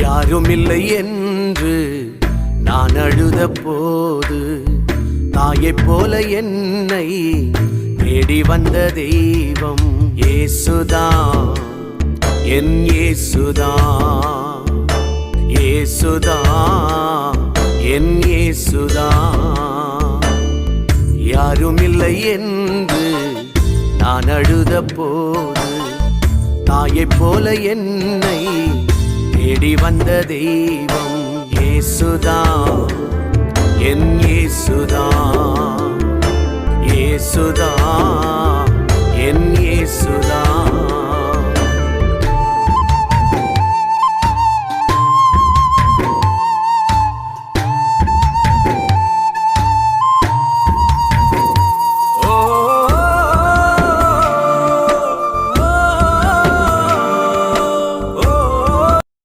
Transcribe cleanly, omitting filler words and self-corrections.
யாருமில்லை என்று நான் அழுத போது தாயைப் போல என்னை தேடி வந்த தெய்வம் இயேசுதான், என் இயேசுதான், இயேசுதான், என் இயேசுதான். யாருமில்லை என்று நான் அழுத போது தாயைப் போல என்னை தேடி வந்த தெய்வம் இயேசுதான், என் இயேசுதான், இயேசுதான், என் இயேசுதான்.